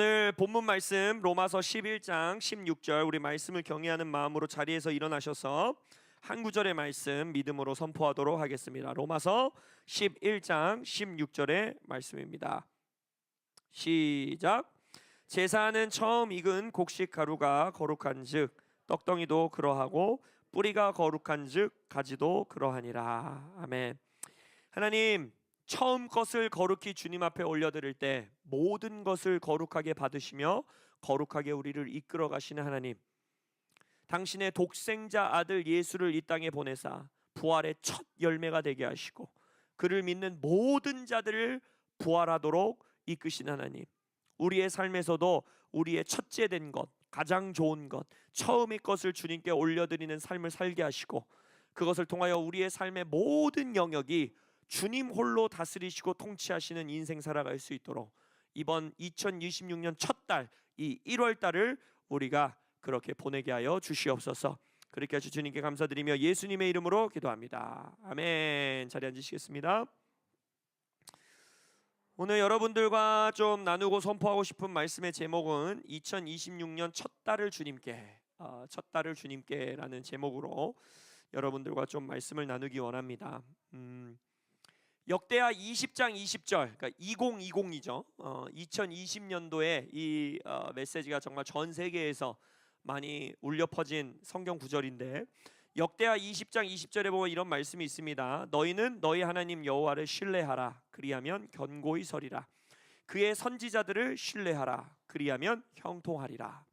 오늘 본문 말씀 로마서 11장 16절 우리 말씀을 경외하는 마음으로 자리에서 일어나셔서 한 구절의 말씀 믿음으로 선포하도록 하겠습니다. 로마서 11장 16절의 말씀입니다. 시작. 제사는 처음 익은 곡식 가루가 거룩한즉 떡덩이도 그러하고 뿌리가 거룩한즉 가지도 그러하니라. 아멘. 하나님, 처음 것을 거룩히 주님 앞에 올려드릴 때 모든 것을 거룩하게 받으시며 거룩하게 우리를 이끌어 가시는 하나님, 당신의 독생자 아들 예수를 이 땅에 보내사 부활의 첫 열매가 되게 하시고 그를 믿는 모든 자들을 부활하도록 이끄신 하나님, 우리의 삶에서도 우리의 첫째 된 것, 가장 좋은 것, 처음의 것을 주님께 올려드리는 삶을 살게 하시고 그것을 통하여 우리의 삶의 모든 영역이 주님 홀로 다스리시고 통치하시는 인생 살아갈 수 있도록 이번 2026년 첫 달, 이 1월 달을 우리가 그렇게 보내게 하여 주시옵소서. 그렇게 하시 주님께 감사드리며 예수님의 이름으로 기도합니다. 아멘. 자리에 앉으시겠습니다. 오늘 여러분들과 좀 나누고 선포하고 싶은 말씀의 제목은 2026년 첫 달을 주님께라는 제목으로 여러분들과 좀 말씀을 나누기 원합니다. 역대하 20장 20절, 그러니까 2020이죠. 2020년도에 이 메시지가 정말 전 세계에서 많이 울려 퍼진 성경 구절인데, 역대하 20장 20절에 보면 이런 말씀이 있습니다. 너희는 너희 하나님 여호와를 신뢰하라. 그리하면 견고히 서리라. 그의 선지자들을 신뢰하라. 그리하면 형통하리라.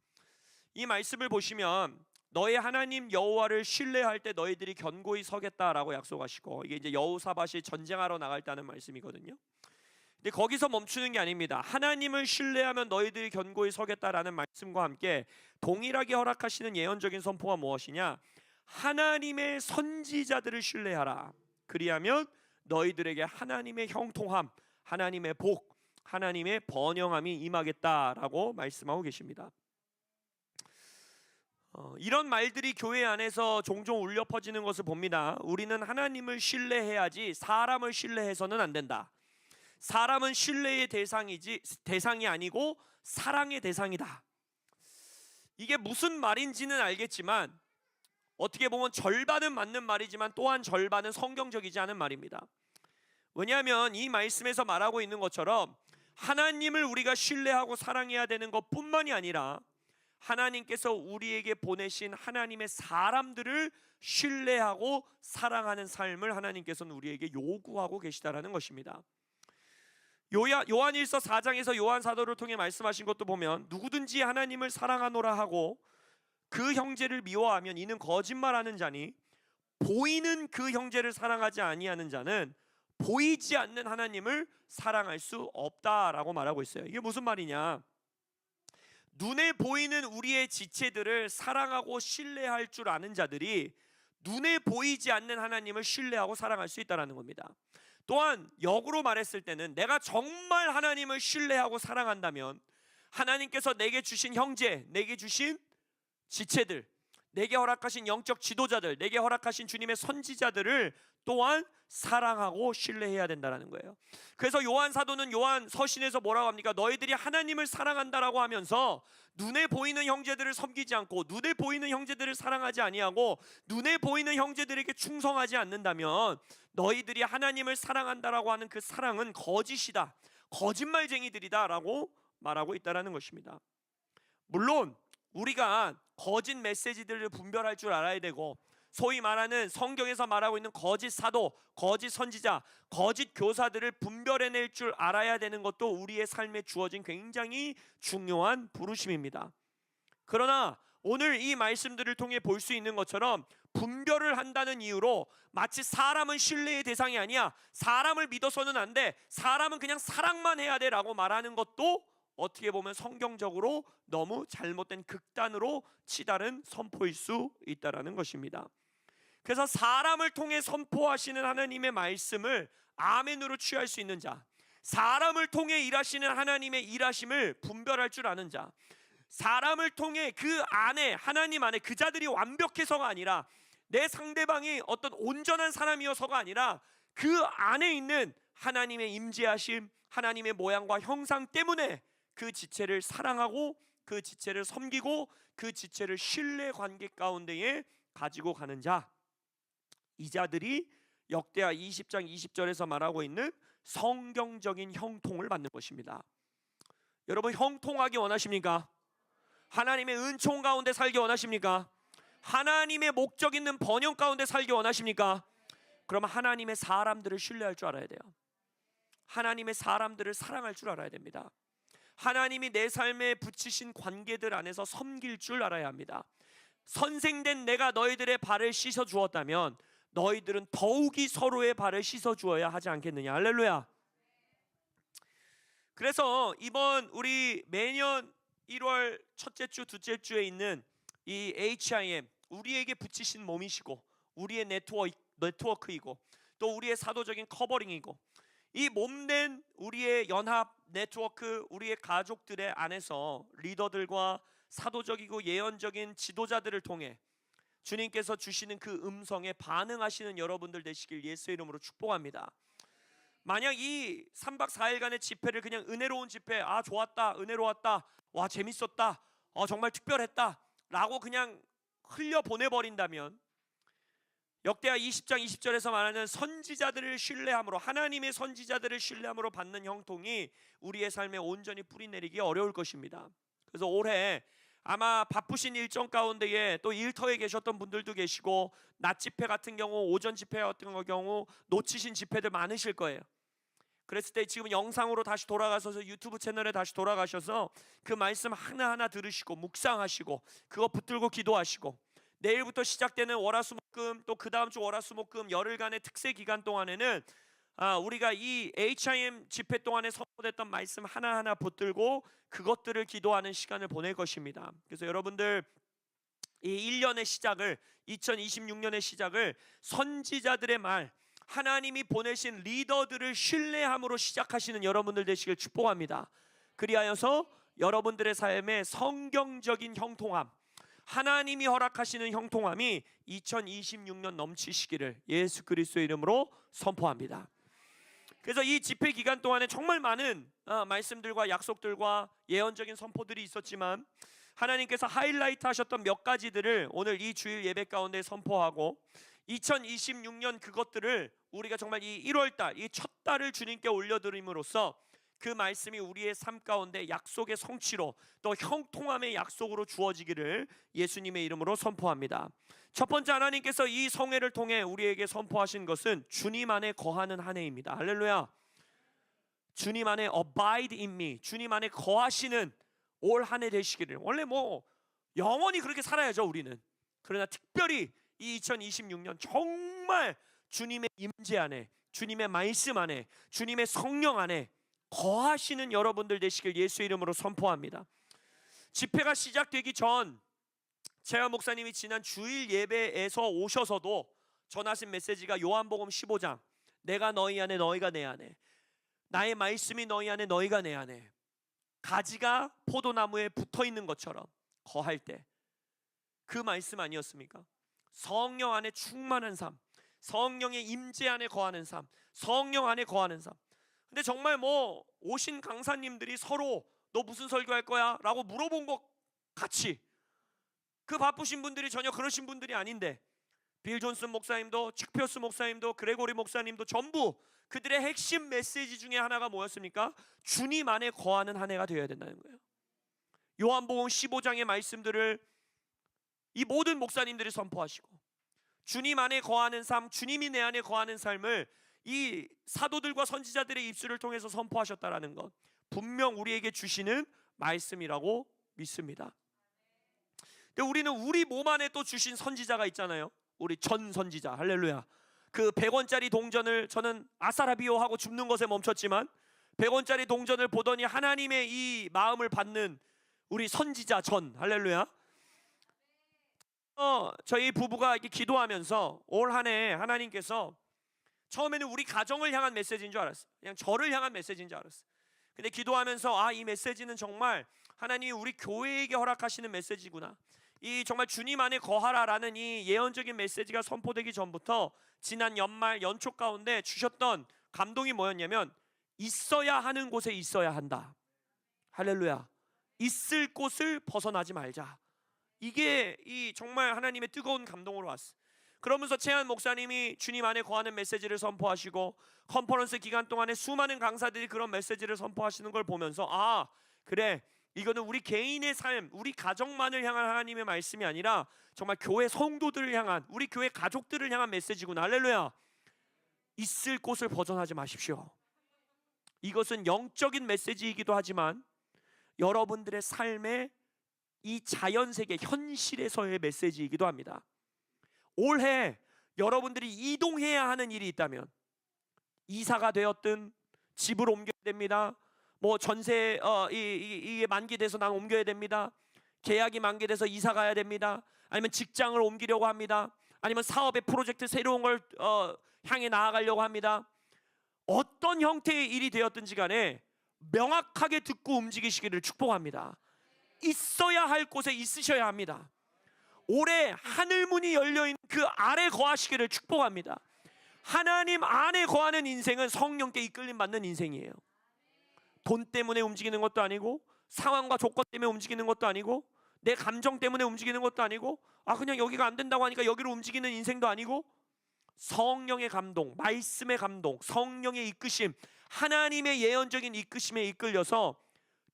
이 말씀을 보시면 너희 하나님 여호와를 신뢰할 때 너희들이 견고히 서겠다라고 약속하시고, 이게 이제 여호사밧이 전쟁하러 나갈 때 하는 말씀이거든요. 근데 거기서 멈추는 게 아닙니다. 하나님을 신뢰하면 너희들이 견고히 서겠다라는 말씀과 함께 동일하게 허락하시는 예언적인 선포가 무엇이냐? 하나님의 선지자들을 신뢰하라. 그리하면 너희들에게 하나님의 형통함, 하나님의 복, 하나님의 번영함이 임하겠다라고 말씀하고 계십니다. 이런 말들이 교회 안에서 종종 울려 퍼지는 것을 봅니다. 우리는 하나님을 신뢰해야지 사람을 신뢰해서는 안 된다. 사람은 신뢰의 대상이 아니고 사랑의 대상이다. 이게 무슨 말인지는 알겠지만 어떻게 보면 절반은 맞는 말이지만 또한 절반은 성경적이지 않은 말입니다. 왜냐하면 이 말씀에서 말하고 있는 것처럼 하나님을 우리가 신뢰하고 사랑해야 되는 것뿐만이 아니라 하나님께서 우리에게 보내신 하나님의 사람들을 신뢰하고 사랑하는 삶을 하나님께서는 우리에게 요구하고 계시다라는 것입니다. 요한일서 4장에서 요한 사도를 통해 말씀하신 것도 보면 누구든지 하나님을 사랑하노라 하고 그 형제를 미워하면 이는 거짓말하는 자니 보이는 그 형제를 사랑하지 아니하는 자는 보이지 않는 하나님을 사랑할 수 없다라고 말하고 있어요. 이게 무슨 말이냐? 눈에 보이는 우리의 지체들을 사랑하고 신뢰할 줄 아는 자들이 눈에 보이지 않는 하나님을 신뢰하고 사랑할 수 있다는 겁니다. 또한 역으로 말했을 때는 내가 정말 하나님을 신뢰하고 사랑한다면 하나님께서 내게 주신 형제, 내게 주신 지체들, 내게 허락하신 영적 지도자들, 내게 허락하신 주님의 선지자들을 또한 사랑하고 신뢰해야 된다는 거예요. 그래서 요한 사도는 요한 서신에서 뭐라고 합니까? 너희들이 하나님을 사랑한다라고 하면서 눈에 보이는 형제들을 섬기지 않고 눈에 보이는 형제들을 사랑하지 아니하고 눈에 보이는 형제들에게 충성하지 않는다면 너희들이 하나님을 사랑한다라고 하는 그 사랑은 거짓이다, 거짓말쟁이들이다라고 말하고 있다는 것입니다. 물론 우리가 거짓 메시지들을 분별할 줄 알아야 되고, 소위 말하는 성경에서 말하고 있는 거짓 사도, 거짓 선지자, 거짓 교사들을 분별해낼 줄 알아야 되는 것도 우리의 삶에 주어진 굉장히 중요한 부르심입니다. 그러나 오늘 이 말씀들을 통해 볼 수 있는 것처럼 분별을 한다는 이유로 마치 사람은 신뢰의 대상이 아니야, 사람을 믿어서는 안 돼, 사람은 그냥 사랑만 해야 돼 라고 말하는 것도 어떻게 보면 성경적으로 너무 잘못된 극단으로 치달은 선포일 수 있다는 것입니다. 그래서 사람을 통해 선포하시는 하나님의 말씀을 아멘으로 취할 수 있는 자, 사람을 통해 일하시는 하나님의 일하심을 분별할 줄 아는 자, 사람을 통해 그 안에, 하나님 안에 그 자들이 완벽해서가 아니라 내 상대방이 어떤 온전한 사람이어서가 아니라 그 안에 있는 하나님의 임재하심, 하나님의 모양과 형상 때문에 그 지체를 사랑하고 그 지체를 섬기고 그 지체를 신뢰 관계 가운데에 가지고 가는 자, 이 자들이 역대하 20장 20절에서 말하고 있는 성경적인 형통을 받는 것입니다. 여러분, 형통하기 원하십니까? 하나님의 은총 가운데 살기 원하십니까? 하나님의 목적 있는 번영 가운데 살기 원하십니까? 그러면 하나님의 사람들을 신뢰할 줄 알아야 돼요. 하나님의 사람들을 사랑할 줄 알아야 됩니다. 하나님이 내 삶에 붙이신 관계들 안에서 섬길 줄 알아야 합니다. 선생된 내가 너희들의 발을 씻어 주었다면 너희들은 더욱이 서로의 발을 씻어 주어야 하지 않겠느냐. 할렐루야. 그래서 이번 우리 매년 1월 첫째 주, 둘째 주에 있는 이 HIM, 우리에게 붙이신 몸이시고 우리의 네트워크이고 또 우리의 사도적인 커버링이고, 이 몸된 우리의 연합 네트워크, 우리의 가족들의 안에서 리더들과 사도적이고 예언적인 지도자들을 통해 주님께서 주시는 그 음성에 반응하시는 여러분들 되시길 예수의 이름으로 축복합니다. 만약 이 3박 4일간의 집회를 그냥 은혜로운 집회, 아 좋았다, 은혜로웠다, 와 재밌었다, 정말 특별했다 라고 그냥 흘려보내버린다면, 역대하 20장 20절에서 말하는 선지자들을 신뢰함으로, 하나님의 선지자들을 신뢰함으로 받는 형통이 우리의 삶에 온전히 뿌리내리기 어려울 것입니다. 그래서 올해 아마 바쁘신 일정 가운데에 또 일터에 계셨던 분들도 계시고, 낮 집회 같은 경우, 오전 집회 같은 경우 놓치신 집회들 많으실 거예요. 그랬을 때 지금 영상으로 다시 돌아가셔서 유튜브 채널에 다시 돌아가셔서 그 말씀 하나하나 들으시고 묵상하시고 그거 붙들고 기도하시고, 내일부터 시작되는 월화수목금, 또 그 다음 주 월화수목금 열흘간의 특세 기간 동안에는 우리가 이 HIM 집회 동안에 선포됐던 말씀 하나하나 붙들고 그것들을 기도하는 시간을 보낼 것입니다. 그래서 여러분들 이 1년의 시작을, 2026년의 시작을 선지자들의 말, 하나님이 보내신 리더들을 신뢰함으로 시작하시는 여러분들 되시길 축복합니다. 그리하여서 여러분들의 삶에 성경적인 형통함, 하나님이 허락하시는 형통함이 2026년 넘치시기를 예수 그리스도의 이름으로 선포합니다. 그래서 이 집회 기간 동안에 정말 많은 말씀들과 약속들과 예언적인 선포들이 있었지만, 하나님께서 하이라이트 하셨던 몇 가지들을 오늘 이 주일 예배 가운데 선포하고, 2026년 그것들을 우리가 정말 이 1월달, 이 첫 달을 주님께 올려드림으로써 그 말씀이 우리의 삶 가운데 약속의 성취로, 또 형통함의 약속으로 주어지기를 예수님의 이름으로 선포합니다. 첫 번째, 하나님께서 이 성회를 통해 우리에게 선포하신 것은 주님 안에 거하는 한 해입니다. 할렐루야. 주님 안에 abide in me, 주님 안에 거하시는 올 한 해 되시기를. 원래 뭐 영원히 그렇게 살아야죠 우리는. 그러나 특별히 이 2026년 정말 주님의 임재 안에, 주님의 말씀 안에, 주님의 성령 안에 거하시는 여러분들 되시길 예수의 이름으로 선포합니다. 집회가 시작되기 전 재현 목사님이 지난 주일 예배에서 오셔서도 전하신 메시지가 요한복음 15장, 내가 너희 안에 너희가 내 안에, 나의 말씀이 너희 안에 너희가 내 안에, 가지가 포도나무에 붙어있는 것처럼 거할 때, 그 말씀 아니었습니까? 성령 안에 충만한 삶, 성령의 임재 안에 거하는 삶, 성령 안에 거하는 삶. 근데 정말 뭐 오신 강사님들이 서로 너 무슨 설교할 거야? 라고 물어본 것 같이, 그 바쁘신 분들이 전혀 그러신 분들이 아닌데, 빌 존슨 목사님도, 칙 피어스 목사님도, 그레고리 목사님도 전부 그들의 핵심 메시지 중에 하나가 뭐였습니까? 주님 안에 거하는 한 해가 되어야 된다는 거예요. 요한복음 15장의 말씀들을 이 모든 목사님들이 선포하시고, 주님 안에 거하는 삶, 주님이 내 안에 거하는 삶을 이 사도들과 선지자들의 입술을 통해서 선포하셨다라는 것, 분명 우리에게 주시는 말씀이라고 믿습니다. 근데 우리는 우리 몸 안에 또 주신 선지자가 있잖아요. 우리 전 선지자. 할렐루야. 그 100원짜리 동전을 저는 아사라비오 하고 줍는 것에 멈췄지만, 100원짜리 동전을 보더니 하나님의 이 마음을 받는 우리 선지자 전. 할렐루야. 저희 부부가 이렇게 기도하면서 올 한 해 하나님께서 처음에는 우리 가정을 향한 메시지인 줄 알았어요. 그냥 저를 향한 메시지인 줄 알았어요. 근데 기도하면서 이 메시지는 정말 하나님이 우리 교회에게 허락하시는 메시지구나, 이 정말 주님 안에 거하라라는 이 예언적인 메시지가 선포되기 전부터 지난 연말 연초 가운데 주셨던 감동이 뭐였냐면, 있어야 하는 곳에 있어야 한다. 할렐루야. 있을 곳을 벗어나지 말자. 이게 이 정말 하나님의 뜨거운 감동으로 왔어. 그러면서 채한 목사님이 주님 안에 거하는 메시지를 선포하시고 컨퍼런스 기간 동안에 수많은 강사들이 그런 메시지를 선포하시는 걸 보면서 아, 그래, 이거는 우리 개인의 삶, 우리 가정만을 향한 하나님의 말씀이 아니라 정말 교회 성도들을 향한, 우리 교회 가족들을 향한 메시지구나. 할렐루야. 있을 곳을 벗어나지 마십시오. 이것은 영적인 메시지이기도 하지만 여러분들의 삶의 이 자연세계 현실에서의 메시지이기도 합니다. 올해 여러분들이 이동해야 하는 일이 있다면, 이사가 되었든 집을 옮겨야 됩니다. 뭐 전세 이게 만기돼서 난 옮겨야 됩니다. 계약이 만기돼서 이사 가야 됩니다. 아니면 직장을 옮기려고 합니다. 아니면 사업의 프로젝트 새로운 걸 향해 나아가려고 합니다. 어떤 형태의 일이 되었든지 간에 명확하게 듣고 움직이시기를 축복합니다. 있어야 할 곳에 있으셔야 합니다. 올해 하늘문이 열려있는 그 아래 거하시기를 축복합니다. 하나님 안에 거하는 인생은 성령께 이끌림 받는 인생이에요. 돈 때문에 움직이는 것도 아니고, 상황과 조건 때문에 움직이는 것도 아니고, 내 감정 때문에 움직이는 것도 아니고, 그냥 여기가 안 된다고 하니까 여기로 움직이는 인생도 아니고, 성령의 감동, 말씀의 감동, 성령의 이끄심, 하나님의 예언적인 이끄심에 이끌려서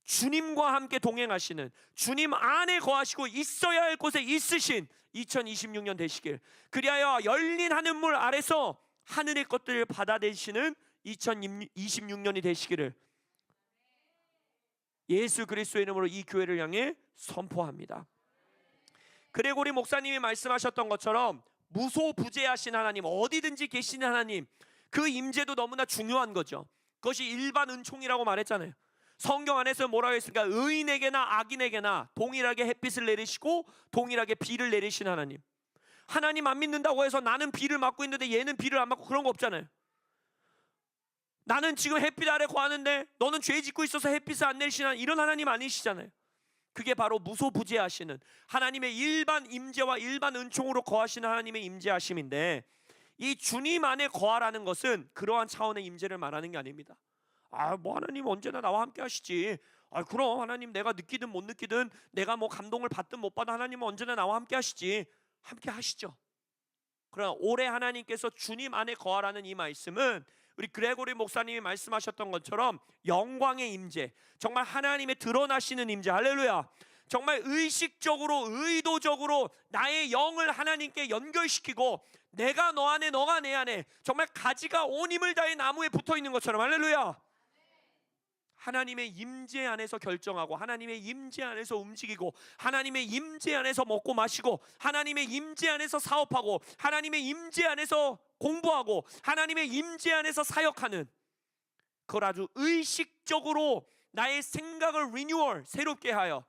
주님과 함께 동행하시는, 주님 안에 거하시고 있어야 할 곳에 있으신 2026년 되시길, 그리하여 열린 하늘문 아래서 하늘의 것들을 받아내시는 2026년이 되시기를 예수 그리스도의 이름으로 이 교회를 향해 선포합니다. 그레고리 목사님이 말씀하셨던 것처럼 무소부재하신 하나님, 어디든지 계시는 하나님, 그 임재도 너무나 중요한 거죠. 그것이 일반 은총이라고 말했잖아요. 성경 안에서 뭐라고 했습니까? 의인에게나 악인에게나 동일하게 햇빛을 내리시고 동일하게 비를 내리신 하나님. 하나님 안 믿는다고 해서 나는 비를 맞고 있는데 얘는 비를 안 맞고, 그런 거 없잖아요. 나는 지금 햇빛 아래 거하는데 너는 죄 짓고 있어서 햇빛을 안 내리시는 이런 하나님 아니시잖아요. 그게 바로 무소부재하시는 하나님의 일반 임재와 일반 은총으로 거하시는 하나님의 임재하심인데, 이 주님 안에 거하라는 것은 그러한 차원의 임재를 말하는 게 아닙니다. 뭐 하나님 언제나 나와 함께 하시지. 그럼 하나님 내가 느끼든 못 느끼든, 내가 뭐 감동을 받든 못 받든 하나님은 언제나 나와 함께 하시지. 함께 하시죠. 그러나 올해 하나님께서 주님 안에 거하라는 이 말씀은 우리 그레고리 목사님이 말씀하셨던 것처럼 영광의 임재, 정말 하나님의 드러나시는 임재. 할렐루야. 정말 의식적으로 의도적으로 나의 영을 하나님께 연결시키고, 내가 너 안에 너가 내 안에, 정말 가지가 온 힘을 다해 나무에 붙어있는 것처럼, 할렐루야, 하나님의 임재 안에서 결정하고, 하나님의 임재 안에서 움직이고, 하나님의 임재 안에서 먹고 마시고, 하나님의 임재 안에서 사업하고, 하나님의 임재 안에서 공부하고, 하나님의 임재 안에서 사역하는, 그걸 아주 의식적으로 나의 생각을 리뉴얼, 새롭게 하여,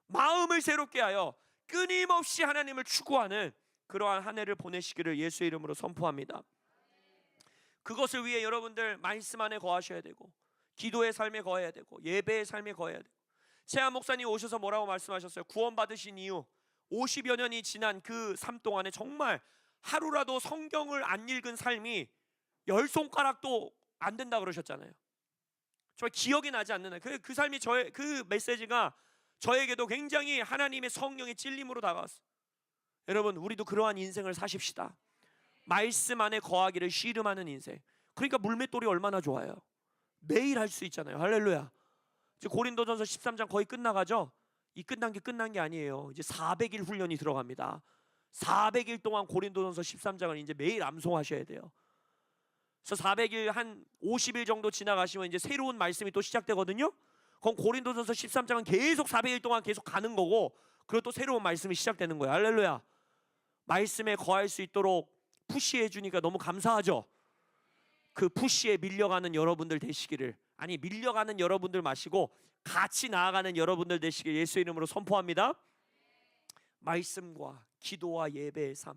마음을 새롭게 하여 끊임없이 하나님을 추구하는 그러한 한 해를 보내시기를 예수의 이름으로 선포합니다. 그것을 위해 여러분들 말씀 안에 거하셔야 되고, 기도의 삶에 거해야 되고, 예배의 삶에 거해야 되고. 채한 목사님 오셔서 뭐라고 말씀하셨어요? 구원받으신 이후 50여 년이 지난 그 삶 동안에 정말 하루라도 성경을 안 읽은 삶이 10손가락도 안 된다 그러셨잖아요. 정말 기억이 나지 않는 그 삶이, 저의 그 메시지가 저에게도 굉장히 하나님의 성령의 찔림으로 다가왔어요. 여러분, 우리도 그러한 인생을 사십시다. 말씀 안에 거하기를 씨름하는 인생. 그러니까 물맷돌이 얼마나 좋아요. 매일 할 수 있잖아요. 할렐루야. 이제 고린도전서 13장 거의 끝나가죠. 이 끝난 게 아니에요. 이제 400일 훈련이 들어갑니다. 400일 동안 고린도전서 13장을 이제 매일 암송하셔야 돼요. 그래서 400일 한 50일 정도 지나가시면 이제 새로운 말씀이 또 시작되거든요. 그럼 고린도전서 13장은 계속 400일 동안 계속 가는 거고, 그리고 또 새로운 말씀이 시작되는 거예요. 할렐루야. 말씀에 거할 수 있도록 푸시해 주니까 너무 감사하죠. 그 푸시에 밀려가는 여러분들 되시기를, 아니 밀려가는 여러분들 마시고 같이 나아가는 여러분들 되시길 예수의 이름으로 선포합니다. 말씀과 기도와 예배의 삶,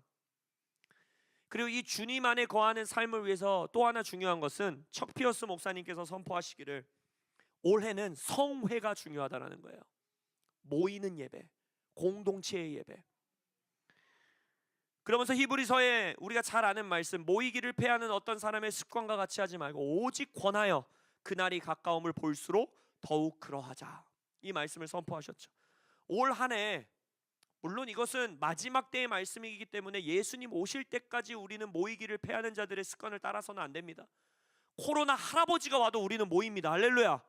그리고 이 주님 안에 거하는 삶을 위해서 또 하나 중요한 것은 척 피어스 목사님께서 선포하시기를 올해는 성회가 중요하다라는 거예요. 모이는 예배, 공동체의 예배. 그러면서 히브리서에 우리가 잘 아는 말씀, 모이기를 패하는 어떤 사람의 습관과 같이 하지 말고 오직 권하여 그날이 가까움을 볼수록 더욱 그러하자. 이 말씀을 선포하셨죠. 올 한 해, 물론 이것은 마지막 때의 말씀이기 때문에 예수님 오실 때까지 우리는 모이기를 패하는 자들의 습관을 따라서는 안 됩니다. 코로나 할아버지가 와도 우리는 모입니다. 할렐루야.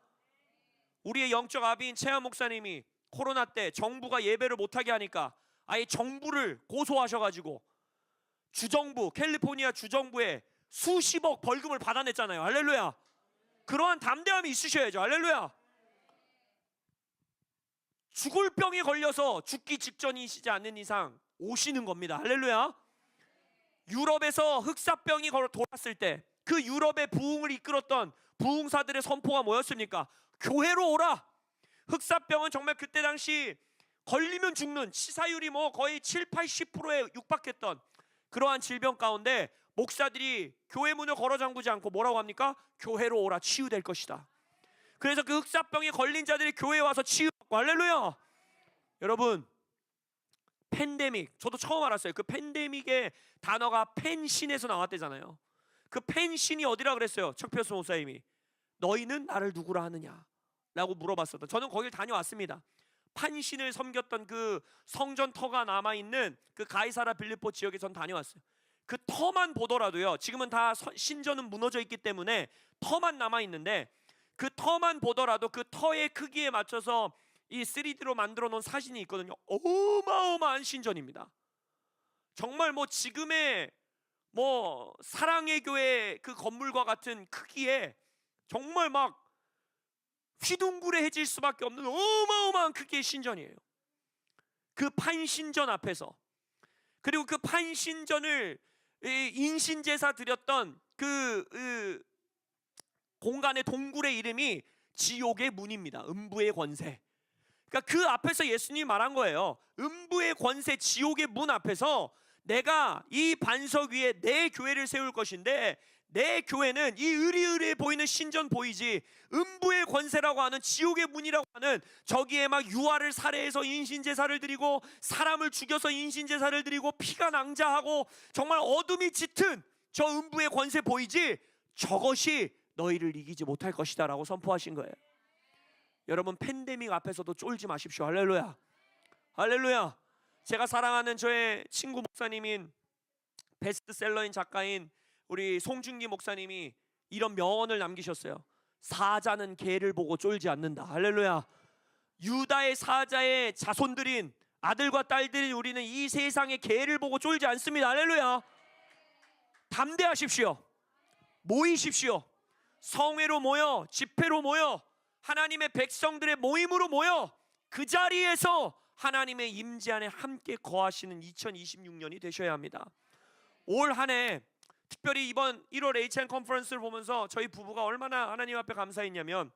우리의 영적 아비인 최한 목사님이 코로나 때 정부가 예배를 못하게 하니까 아예 정부를 고소하셔가지고 주정부, 캘리포니아 주정부에 수십억 벌금을 받아냈잖아요. 할렐루야. 그러한 담대함이 있으셔야죠. 할렐루야. 죽을 병에 걸려서 죽기 직전이시지 않는 이상 오시는 겁니다. 할렐루야. 유럽에서 흑사병이 돌았을 때 그 유럽의 부흥을 이끌었던 부흥사들의 선포가 뭐였습니까? 교회로 오라. 흑사병은 정말 그때 당시 걸리면 죽는, 치사율이 뭐 거의 7, 80%에 육박했던 그러한 질병 가운데 목사들이 교회 문을 걸어 잠그지 않고 뭐라고 합니까? 교회로 오라, 치유될 것이다. 그래서 그 흑사병에 걸린 자들이 교회에 와서 치유받고, 할렐루야. 여러분, 팬데믹, 저도 처음 알았어요. 그 팬데믹의 단어가 팬신에서 나왔대잖아요. 그 팬신이 어디라 그랬어요? 척표수 목사님이 너희는 나를 누구라 하느냐 라고 물어봤었던, 저는 거길 다녀왔습니다. 판신을 섬겼던 그 성전터가 남아있는 그 가이사라 빌립보 지역에 전 다녀왔어요. 그 터만 보더라도요, 지금은 다 신전은 무너져 있기 때문에 터만 남아있는데 그 터만 보더라도 그 터의 크기에 맞춰서 이 3D로 만들어 놓은 사진이 있거든요. 어마어마한 신전입니다. 정말 뭐 지금의 뭐 사랑의 교회 그 건물과 같은 크기에 정말 막 휘둥그레해질 수밖에 없는 어마어마한 크기의 신전이에요. 그 판신전 앞에서, 그리고 그 판신전을 인신제사 드렸던 그 공간의 동굴의 이름이 지옥의 문입니다. 음부의 권세. 그러니까 그 앞에서 예수님이 말한 거예요. 음부의 권세, 지옥의 문 앞에서 내가 이 반석 위에 내 교회를 세울 것인데, 내 교회는 이 으리으리해 보이는 신전 보이지, 음부의 권세라고 하는 지옥의 문이라고 하는 저기에 막 유아를 살해해서 인신제사를 드리고 사람을 죽여서 인신제사를 드리고 피가 낭자하고 정말 어둠이 짙은 저 음부의 권세 보이지, 저것이 너희를 이기지 못할 것이다 라고 선포하신 거예요. 여러분, 팬데믹 앞에서도 쫄지 마십시오. 할렐루야. 할렐루야. 제가 사랑하는 저의 친구 목사님인 베스트셀러인 작가인 우리 송중기 목사님이 이런 명언을 남기셨어요. 사자는 개를 보고 쫄지 않는다. 할렐루야. 유다의 사자의 자손들인 아들과 딸들인 우리는 이 세상의 개를 보고 쫄지 않습니다. 할렐루야. 담대하십시오. 모이십시오. 성회로 모여, 집회로 모여, 하나님의 백성들의 모임으로 모여 그 자리에서 하나님의 임재 안에 함께 거하시는 2026년이 되셔야 합니다. 올 한 해 특별히 이번 1월 HN 컨퍼런스를 보면서 저희 부부가 얼마나 하나님 앞에 감사했냐면,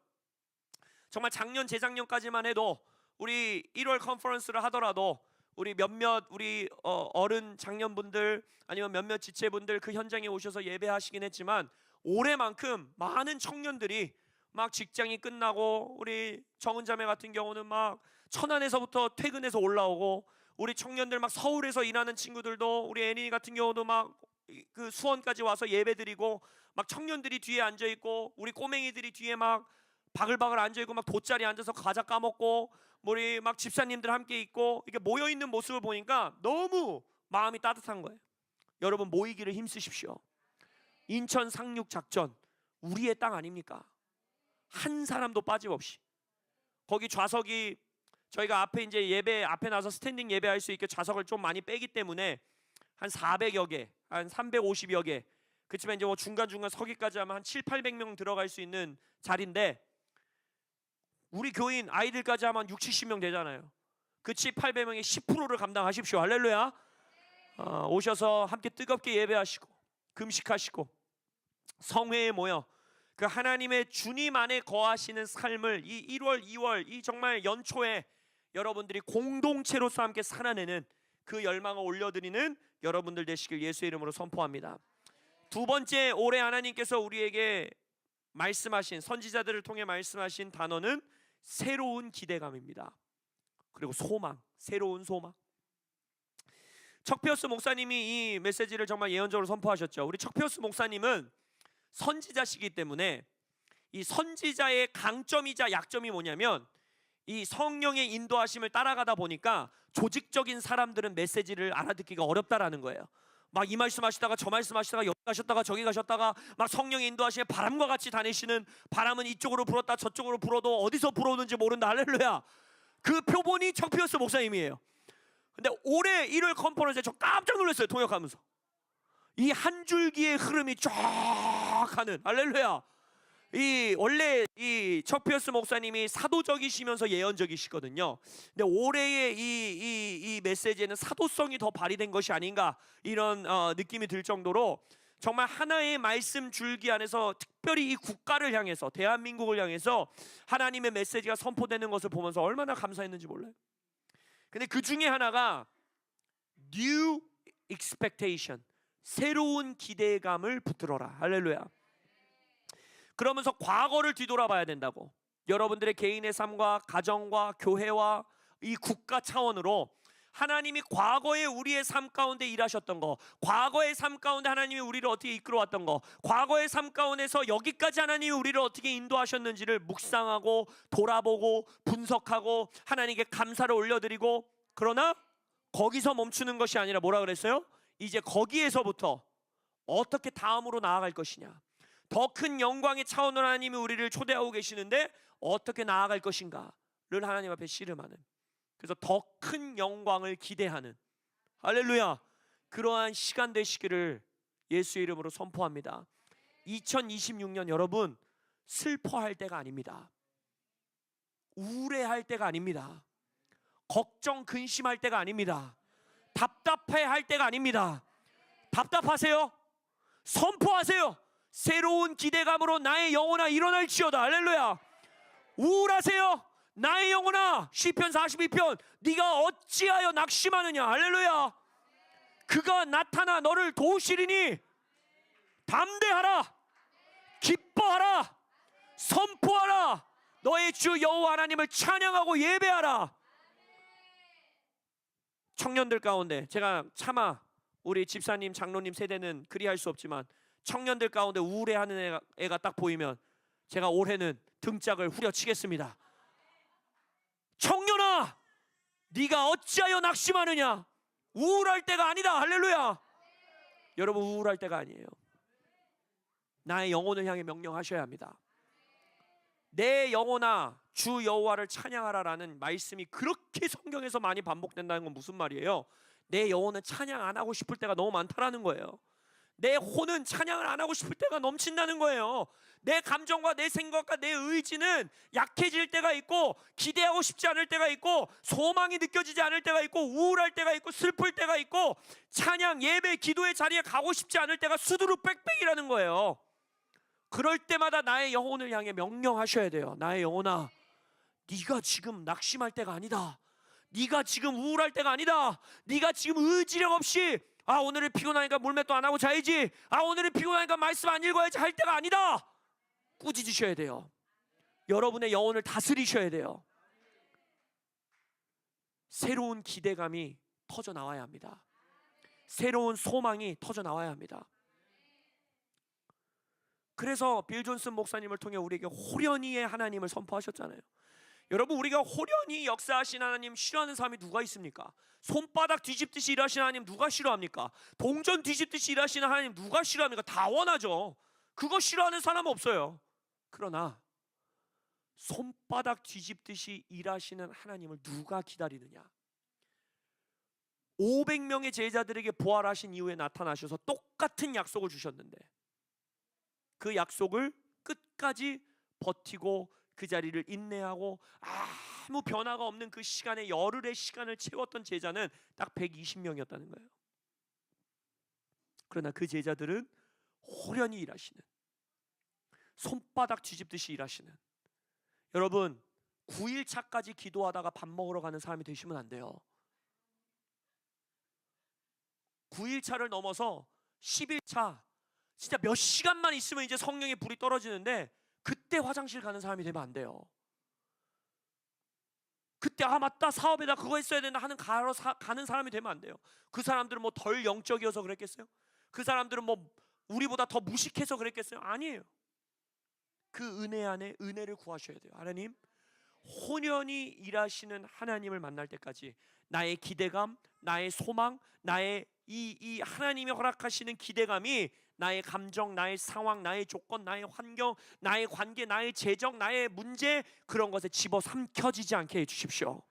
정말 작년 재작년까지만 해도 우리 1월 컨퍼런스를 하더라도 우리 몇몇 우리 어른 장년분들 아니면 몇몇 지체분들 그 현장에 오셔서 예배하시긴 했지만, 올해만큼 많은 청년들이 막 직장이 끝나고, 우리 정은자매 같은 경우는 막 천안에서부터 퇴근해서 올라오고, 우리 청년들 막 서울에서 일하는 친구들도, 우리 애니 같은 경우도 막 그 수원까지 와서 예배드리고, 막 청년들이 뒤에 앉아 있고, 우리 꼬맹이들이 뒤에 막 바글바글 앉아 있고, 막 돗자리에 앉아서 과자 까먹고, 우리 막 집사님들 함께 있고, 이렇게 모여 있는 모습을 보니까 너무 마음이 따뜻한 거예요. 여러분, 모이기를 힘쓰십시오. 인천 상륙 작전 우리의 땅 아닙니까? 한 사람도 빠짐없이 거기 좌석이, 저희가 앞에 이제 예배 앞에 나서 스탠딩 예배할 수 있게 좌석을 좀 많이 빼기 때문에 한 400여 개, 한 350여 개, 그렇지만 이제 뭐 중간중간 서기까지 하면 한 7, 800명 들어갈 수 있는 자리인데, 우리 교인 아이들까지 하면 6, 70명 되잖아요. 그 7, 800명의 10%를 감당하십시오. 할렐루야. 오셔서 함께 뜨겁게 예배하시고 금식하시고 성회에 모여 그 하나님의 주님 안에 거하시는 삶을 이 1월, 2월 이 정말 연초에 여러분들이 공동체로서 함께 살아내는 그 열망을 올려드리는 여러분들 되시길 예수의 이름으로 선포합니다. 두 번째, 올해 하나님께서 우리에게 말씀하신, 선지자들을 통해 말씀하신 단어는 새로운 기대감입니다. 그리고 소망, 새로운 소망. 척피어스 목사님이 이 메시지를 정말 예언적으로 선포하셨죠. 우리 척피어스 목사님은 선지자시기 때문에 이 선지자의 강점이자 약점이 뭐냐면, 이 성령의 인도하심을 따라가다 보니까 조직적인 사람들은 메시지를 알아듣기가 어렵다라는 거예요. 막 이 말씀 하시다가 저 말씀 하시다가 여기 가셨다가 저기 가셨다가 막 성령의 인도하심에 바람과 같이 다니시는, 바람은 이쪽으로 불었다 저쪽으로 불어도 어디서 불어오는지 모른다. 할렐루야. 그 표본이 척피어스 목사님이에요. 근데 올해 1월 컨퍼런스에 저 깜짝 놀랐어요. 통역하면서 이 한 줄기의 흐름이 쫙 하는, 할렐루야. 이 원래 이 척피어스 목사님이 사도적이시면서 예언적이시거든요. 근데 올해의 이 메시지에는 사도성이 더 발휘된 것이 아닌가, 이런 느낌이 들 정도로 정말 하나의 말씀 줄기 안에서 특별히 이 국가를 향해서, 대한민국을 향해서 하나님의 메시지가 선포되는 것을 보면서 얼마나 감사했는지 몰라요. 근데 그 중에 하나가 new expectation, 새로운 기대감을 붙들어라. 할렐루야. 그러면서 과거를 뒤돌아봐야 된다고. 여러분들의 개인의 삶과 가정과 교회와 이 국가 차원으로 하나님이 과거에 우리의 삶 가운데 일하셨던 거, 과거의 삶 가운데 하나님이 우리를 어떻게 이끌어왔던 거, 과거의 삶 가운데서 여기까지 하나님이 우리를 어떻게 인도하셨는지를 묵상하고 돌아보고 분석하고 하나님께 감사를 올려드리고, 그러나 거기서 멈추는 것이 아니라 뭐라 그랬어요? 이제 거기에서부터 어떻게 다음으로 나아갈 것이냐, 더 큰 영광의 차원으로 하나님이 우리를 초대하고 계시는데 어떻게 나아갈 것인가를 하나님 앞에 씨름하는, 그래서 더 큰 영광을 기대하는, 할렐루야, 그러한 시간 되시기를 예수의 이름으로 선포합니다. 2026년 여러분, 슬퍼할 때가 아닙니다. 우울해할 때가 아닙니다. 걱정 근심할 때가 아닙니다. 답답해할 때가 아닙니다. 답답하세요? 선포하세요. 새로운 기대감으로 나의 영혼아 일어날지어다. 할렐루야. 우울하세요? 나의 영혼아, 시편 42편, 네가 어찌하여 낙심하느냐. 할렐루야. 그가 나타나 너를 도우시리니 담대하라, 기뻐하라, 선포하라, 너의 주 여호와 하나님을 찬양하고 예배하라. 청년들 가운데 제가 차마 우리 집사님 장로님 세대는 그리할 수 없지만 청년들 가운데 우울해하는 애가 딱 보이면 제가 올해는 등짝을 후려치겠습니다. 청년아, 네가 어찌하여 낙심하느냐. 우울할 때가 아니다. 할렐루야. 여러분, 우울할 때가 아니에요. 나의 영혼을 향해 명령하셔야 합니다. 내 영혼아 주 여호와를 찬양하라라는 말씀이 그렇게 성경에서 많이 반복된다는 건 무슨 말이에요? 내 영혼은 찬양 안 하고 싶을 때가 너무 많다라는 거예요. 내 혼은 찬양을 안 하고 싶을 때가 넘친다는 거예요. 내 감정과 내 생각과 내 의지는 약해질 때가 있고, 기대하고 싶지 않을 때가 있고, 소망이 느껴지지 않을 때가 있고, 우울할 때가 있고, 슬플 때가 있고, 찬양, 예배, 기도의 자리에 가고 싶지 않을 때가 수두룩 빽빽이라는 거예요. 그럴 때마다 나의 영혼을 향해 명령하셔야 돼요. 나의 영혼아, 네가 지금 낙심할 때가 아니다. 네가 지금 우울할 때가 아니다. 네가 지금 의지력 없이 오늘은 피곤하니까 물맷도 안 하고 자야지, 오늘은 피곤하니까 말씀 안 읽어야지 할 때가 아니다. 꾸짖으셔야 돼요. 여러분의 영혼을 다스리셔야 돼요. 새로운 기대감이 터져 나와야 합니다. 새로운 소망이 터져 나와야 합니다. 그래서 빌 존슨 목사님을 통해 우리에게 호련히의 하나님을 선포하셨잖아요. 여러분, 우리가 호련히 역사하신 하나님 싫어하는 사람이 누가 있습니까? 손바닥 뒤집듯이 일하시는 하나님 누가 싫어합니까? 동전 뒤집듯이 일하시는 하나님 누가 싫어합니까? 다 원하죠. 그거 싫어하는 사람은 없어요. 그러나 손바닥 뒤집듯이 일하시는 하나님을 누가 기다리느냐? 500명의 제자들에게 부활하신 이후에 나타나셔서 똑같은 약속을 주셨는데 그 약속을 끝까지 버티고 그 자리를 인내하고 아무 변화가 없는 그 시간에 열흘의 시간을 채웠던 제자는 딱 120명이었다는 거예요. 그러나 그 제자들은 호련히 일하시는, 손바닥 뒤집듯이 일하시는, 여러분 9일차까지 기도하다가 밥 먹으러 가는 사람이 되시면 안 돼요. 9일차를 넘어서 10일차 진짜 몇 시간만 있으면 이제 성령의 불이 떨어지는데 그때 화장실 가는 사람이 되면 안 돼요. 그때 맞다 사업에다 그거 했어야 된다 하는 가는 사람이 되면 안 돼요. 그 사람들은 뭐 덜 영적이어서 그랬겠어요? 그 사람들은 뭐 우리보다 더 무식해서 그랬겠어요? 아니에요. 그 은혜 안에 은혜를 구하셔야 돼요. 하나님, 혼연히 일하시는 하나님을 만날 때까지 나의 기대감, 나의 소망, 나의 이 하나님이 허락하시는 기대감이 나의 감정, 나의 상황, 나의 조건, 나의 환경, 나의 관계, 나의 재정, 나의 문제, 그런 것에 집어삼켜지지 않게 해주십시오.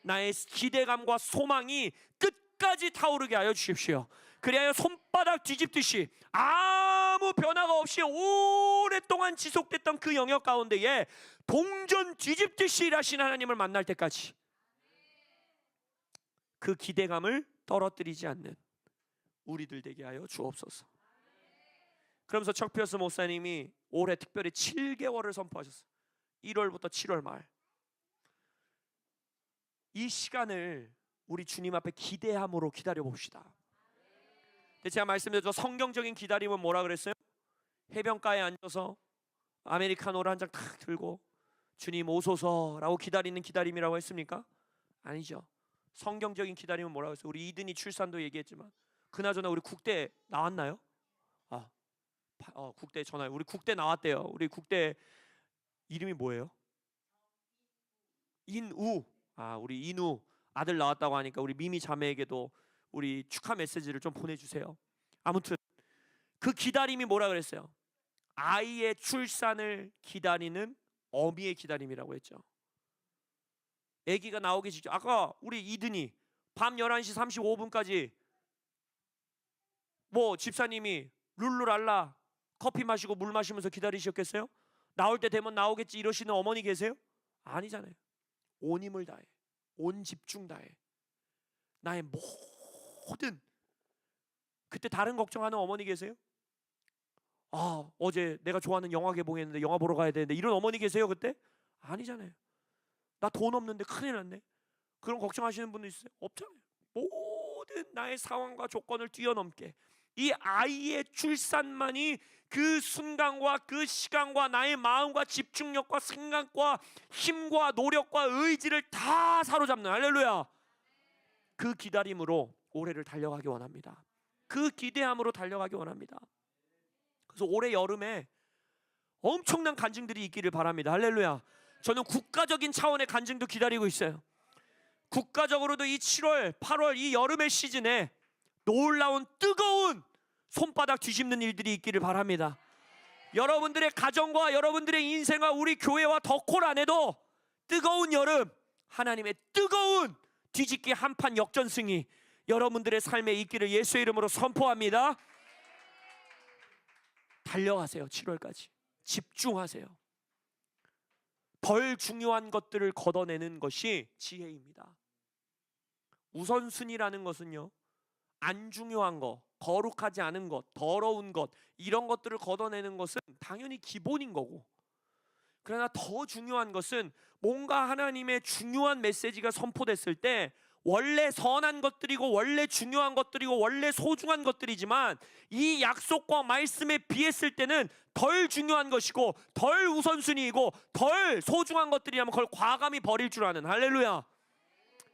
나의 기대감과 소망이 끝까지 타오르게 하여 주십시오. 그래야 손바닥 뒤집듯이 아무 변화가 없이 오랫동안 지속됐던 그 영역 가운데에 동전 뒤집듯이 일하신 하나님을 만날 때까지 그 기대감을 떨어뜨리지 않는 우리들 되게 하여 주옵소서. 그러면서 척 피어스 목사님이 올해 특별히 7개월을 선포하셨어요. 1월부터 7월 말. 이 시간을 우리 주님 앞에 기대함으로 기다려 봅시다. 근데 제가 말씀드렸죠. 성경적인 기다림은 뭐라 그랬어요? 해변가에 앉아서 아메리카노를 한 잔 탁 들고 주님 오소서라고 기다리는 기다림이라고 했습니까? 아니죠. 성경적인 기다림은 뭐라고 했어요? 우리 이든이 출산도 얘기했지만 그나저나 우리 국대 나왔나요? 국대 전화요. 우리 국대 나왔대요. 우리 국대 이름이 뭐예요? 인우. 우리 인우 아들 나왔다고 하니까 우리 미미 자매에게도 우리 축하 메시지를 좀 보내주세요. 아무튼 그 기다림이 뭐라 그랬어요? 아이의 출산을 기다리는 어미의 기다림이라고 했죠. 아기가 나오기 직전, 아까 우리 이든이 밤 11시 35분까지 뭐 집사님이 룰루랄라 커피 마시고 물 마시면서 기다리셨겠어요? 나올 때 되면 나오겠지 이러시는 어머니 계세요? 아니잖아요. 온 힘을 다해, 온 집중 다해, 나의 모든. 그때 다른 걱정하는 어머니 계세요? 어제 내가 좋아하는 영화 개봉했는데 영화 보러 가야 되는데 이런 어머니 계세요? 그때? 아니잖아요. 나 돈 없는데 큰일 났네. 그런 걱정하시는 분도 있어요? 없잖아요. 모든 나의 상황과 조건을 뛰어넘게 이 아이의 출산만이 그 순간과 그 시간과 나의 마음과 집중력과 생각과 힘과 노력과 의지를 다 사로잡는, 할렐루야, 그 기다림으로 올해를 달려가기 원합니다. 그 기대함으로 달려가기 원합니다. 그래서 올해 여름에 엄청난 간증들이 있기를 바랍니다. 할렐루야. 저는 국가적인 차원의 간증도 기다리고 있어요. 국가적으로도 이 7월, 8월 이 여름의 시즌에 놀라운 뜨거운 손바닥 뒤집는 일들이 있기를 바랍니다. 여러분들의 가정과 여러분들의 인생과 우리 교회와 덕콜 안에도 뜨거운 여름, 하나님의 뜨거운 뒤집기 한판 역전승이 여러분들의 삶에 있기를 예수의 이름으로 선포합니다. 달려가세요. 7월까지 집중하세요. 덜 중요한 것들을 걷어내는 것이 지혜입니다. 우선순위라는 것은요, 안 중요한 것, 거룩하지 않은 것, 더러운 것, 이런 것들을 걷어내는 것은 당연히 기본인 거고, 그러나 더 중요한 것은 뭔가 하나님의 중요한 메시지가 선포됐을 때 원래 선한 것들이고 원래 중요한 것들이고 원래 소중한 것들이지만 이 약속과 말씀에 비했을 때는 덜 중요한 것이고 덜 우선순위이고 덜 소중한 것들이라면 그걸 과감히 버릴 줄 아는, 할렐루야,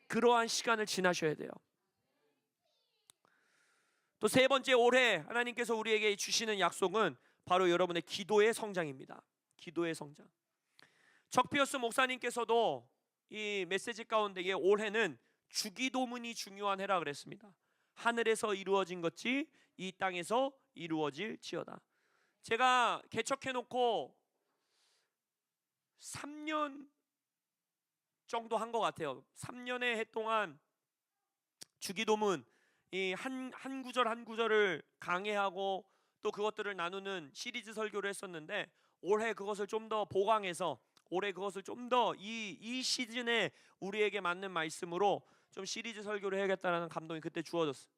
그러한 시간을 지나셔야 돼요. 또 세 번째, 올해 하나님께서 우리에게 주시는 약속은 바로 여러분의 기도의 성장입니다. 기도의 성장. 척 피어스 목사님께서도 이 메시지 가운데에 올해는 주기도문이 중요한 해라 그랬습니다. 하늘에서 이루어진 것이 이 땅에서 이루어질지어다. 제가 개척해놓고 3년 정도 한 것 같아요. 3년의 해 동안 주기도문 이 한 구절 한 구절을 강해하고 또 그것들을 나누는 시리즈 설교를 했었는데, 올해 그것을 좀 더 보강해서 올해 그것을 좀 더 이 시즌에 우리에게 맞는 말씀으로 좀 시리즈 설교를 해야겠다는 감동이 그때 주어졌어요.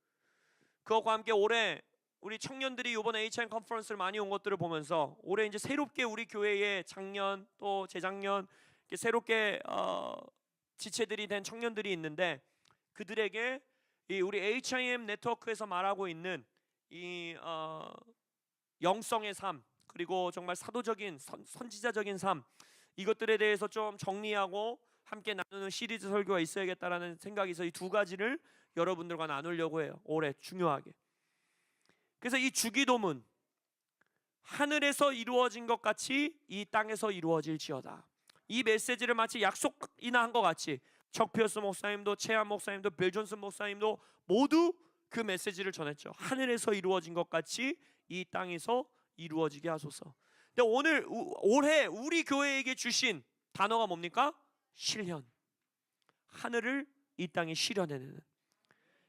그것과 함께 올해 우리 청년들이 이번에 HN 컨퍼런스를 많이 온 것들을 보면서 올해 이제 새롭게 우리 교회에 작년 또 재작년 이렇게 새롭게 지체들이 된 청년들이 있는데, 그들에게 이 우리 HIM 네트워크에서 말하고 있는 이 영성의 삶, 그리고 정말 사도적인 선지자적인 삶, 이것들에 대해서 좀 정리하고 함께 나누는 시리즈 설교가 있어야겠다라는 생각이 있어서 이 두 가지를 여러분들과 나누려고 해요. 올해 중요하게. 그래서 이 주기도문, 하늘에서 이루어진 것 같이 이 땅에서 이루어질지어다. 이 메시지를 마치 약속이나 한 것 같이 척피어스 목사님도 최한 목사님도 빌 존슨 목사님도 모두 그 메시지를 전했죠. 하늘에서 이루어진 것 같이 이 땅에서 이루어지게 하소서. 근데 올해 우리 교회에게 주신 단어가 뭡니까? 실현. 하늘을 이 땅에 실현해내는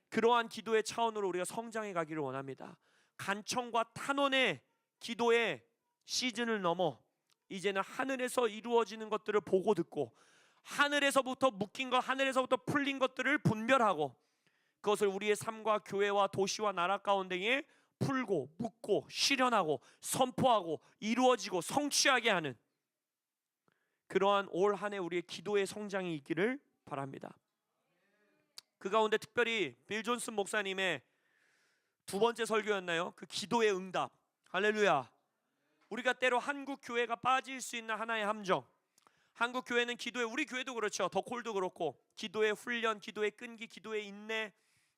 그러한 기도의 차원으로 우리가 성장해 가기를 원합니다. 간청과 탄원의 기도의 시즌을 넘어 이제는 하늘에서 이루어지는 것들을 보고 듣고 하늘에서부터 묶인 것, 하늘에서부터 풀린 것들을 분별하고 그것을 우리의 삶과 교회와 도시와 나라 가운데에 풀고 묶고 실현하고 선포하고 이루어지고 성취하게 하는 그러한 올 한 해 우리의 기도의 성장이 있기를 바랍니다. 그 가운데 특별히 빌 존슨 목사님의 두 번째 설교였나요? 그 기도의 응답. 할렐루야. 우리가 때로 한국 교회가 빠질 수 있는 하나의 함정. 한국 교회는 기도에, 우리 교회도 그렇죠. 더 콜도 그렇고 기도의 훈련, 기도의 끈기, 기도의 인내,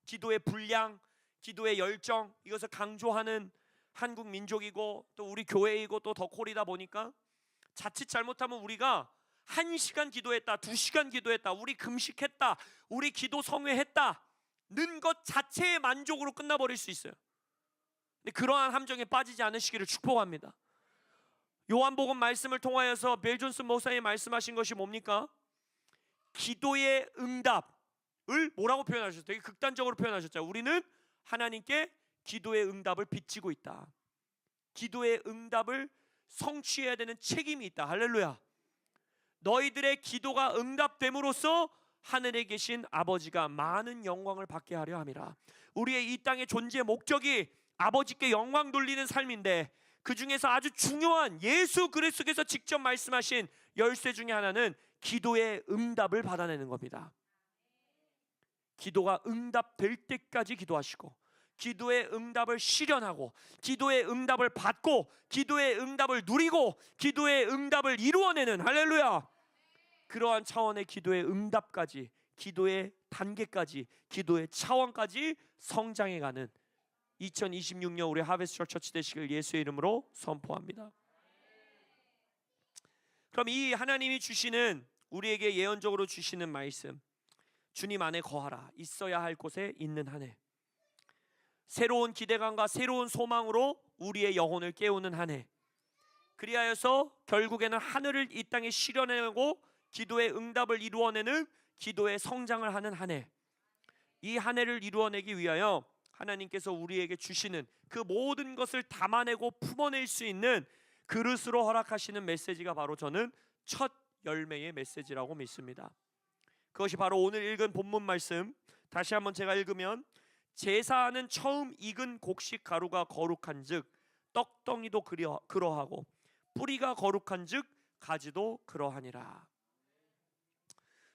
기도의 분량, 기도의 열정, 이것을 강조하는 한국 민족이고 또 우리 교회이고 또 더 콜이다 보니까 자칫 잘못하면 우리가 1시간 기도했다, 2시간 기도했다, 우리 금식했다, 우리 기도 성회했다 는 것 자체의 만족으로 끝나버릴 수 있어요. 근데 그러한 함정에 빠지지 않으시기를 축복합니다. 요한복음 말씀을 통하여서 빌 존슨 목사님이 말씀하신 것이 뭡니까? 기도의 응답을 뭐라고 표현하셨어요? 되게 극단적으로 표현하셨죠. 우리는 하나님께 기도의 응답을 비치고 있다. 기도의 응답을 성취해야 되는 책임이 있다. 할렐루야. 너희들의 기도가 응답됨으로써 하늘에 계신 아버지가 많은 영광을 받게 하려 함이라. 우리의 이 땅의 존재 목적이 아버지께 영광 돌리는 삶인데 그 중에서 아주 중요한 예수 그리스도께서 직접 말씀하신 열쇠 중에 하나는 기도의 응답을 받아내는 겁니다. 기도가 응답될 때까지 기도하시고 기도의 응답을 실현하고 기도의 응답을 받고 기도의 응답을 누리고 기도의 응답을 이루어내는 할렐루야. 그러한 차원의 기도의 응답까지, 기도의 단계까지, 기도의 차원까지 성장해가는 2026년 우리 하베스트 처치 되시길 예수의 이름으로 선포합니다. 그럼 이 하나님이 주시는, 우리에게 예언적으로 주시는 말씀, 주님 안에 거하라, 있어야 할 곳에 있는 한 해, 새로운 기대감과 새로운 소망으로 우리의 영혼을 깨우는 한 해, 그리하여서 결국에는 하늘을 이 땅에 실현해내고 기도의 응답을 이루어내는 기도의 성장을 하는 한 해, 이 한 해를 이루어내기 위하여 하나님께서 우리에게 주시는 그 모든 것을 담아내고 품어낼 수 있는 그릇으로 허락하시는 메시지가 바로 저는 첫 열매의 메시지라고 믿습니다. 그것이 바로 오늘 읽은 본문 말씀, 다시 한번 제가 읽으면, 제사하는 처음 익은 곡식 가루가 거룩한즉 떡덩이도 그러하고 뿌리가 거룩한즉 가지도 그러하니라.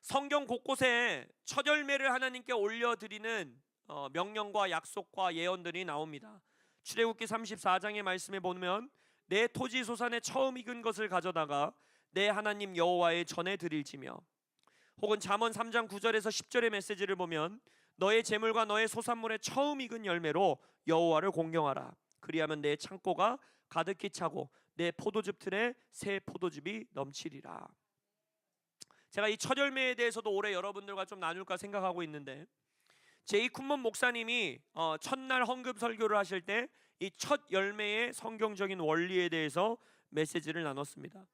성경 곳곳에 첫 열매를 하나님께 올려드리는 명령과 약속과 예언들이 나옵니다. 출애굽기 34장의 말씀에 보면 내 토지 소산의 처음 익은 것을 가져다가 내 하나님 여호와의 전에 드릴지며, 혹은 잠언 3장 9절에서 10절의 메시지를 보면 너의 재물과 너의 소산물의 처음 익은 열매로 여호와를 공경하라. 그리하면 내 창고가 가득히 차고 내 포도즙 틀에 새 포도즙이 넘치리라. 제가 이 첫 열매에 대해서도 올해 여러분들과 좀 나눌까 생각하고 있는데, 제이 쿤먼 목사님이 첫날 헌금 설교를 하실 때 이 첫 열매의 성경적인 원리에 대해서 메시지를 나눴습니다.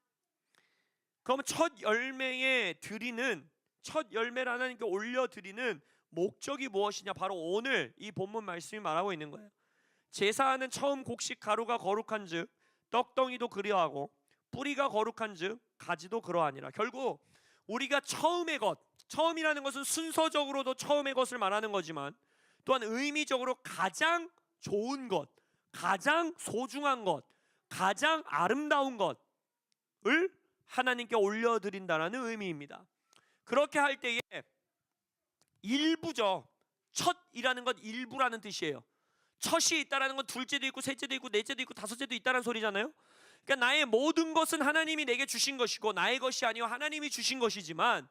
그럼 첫 열매에 드리는, 첫 열매를 하나님께 올려드리는 목적이 무엇이냐? 바로 오늘 이 본문 말씀이 말하고 있는 거예요. 제사하는 처음 곡식 가루가 거룩한즉 떡덩이도 그리하고 뿌리가 거룩한즉 가지도 그러하니라. 결국 우리가 처음의 것, 처음이라는 것은 순서적으로도 처음의 것을 말하는 거지만 또한 의미적으로 가장 좋은 것, 가장 소중한 것, 가장 아름다운 것을 하나님께 올려드린다는 의미입니다. 그렇게 할 때에 일부죠. 첫이라는 건 일부라는 뜻이에요. 첫이 있다라는 건 둘째도 있고 셋째도 있고 넷째도 있고 다섯째도 있다는 소리잖아요. 그러니까 나의 모든 것은 하나님이 내게 주신 것이고 나의 것이 아니요 하나님이 주신 것이지만,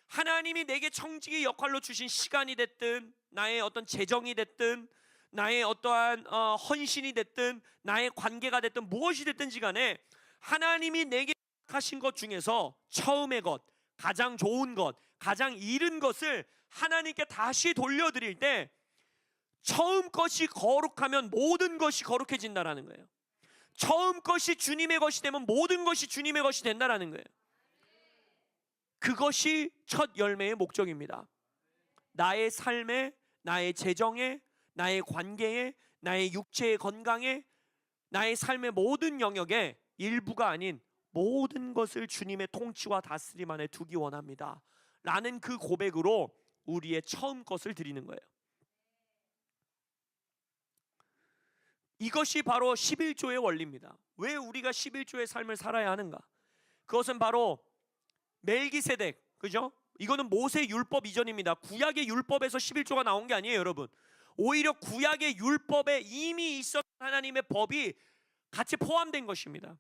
하나님이 내게 청지기 역할로 주신 시간이 됐든 나의 어떤 재정이 됐든 나의 어떠한 헌신이 됐든 나의 관계가 됐든 무엇이 됐든지 간에 하나님이 내게 하신 것 중에서 처음의 것, 가장 좋은 것, 가장 이른 것을 하나님께 다시 돌려드릴 때 처음 것이 거룩하면 모든 것이 거룩해진다라는 거예요. 처음 것이 주님의 것이 되면 모든 것이 주님의 것이 된다라는 거예요. 그것이 첫 열매의 목적입니다. 나의 삶에, 나의 재정에, 나의 관계에, 나의 육체의 건강에, 나의 삶의 모든 영역에 일부가 아닌 모든 것을 주님의 통치와 다스림 안에 두기 원합니다 라는 그 고백으로 우리의 처음 것을 드리는 거예요. 이것이 바로 11조의 원리입니다. 왜 우리가 11조의 삶을 살아야 하는가? 그것은 바로 멜기세덱, 그죠? 이거는 모세 율법 이전입니다. 구약의 율법에서 11조가 나온 게 아니에요, 여러분. 오히려 구약의 율법에 이미 있었던 하나님의 법이 같이 포함된 것입니다.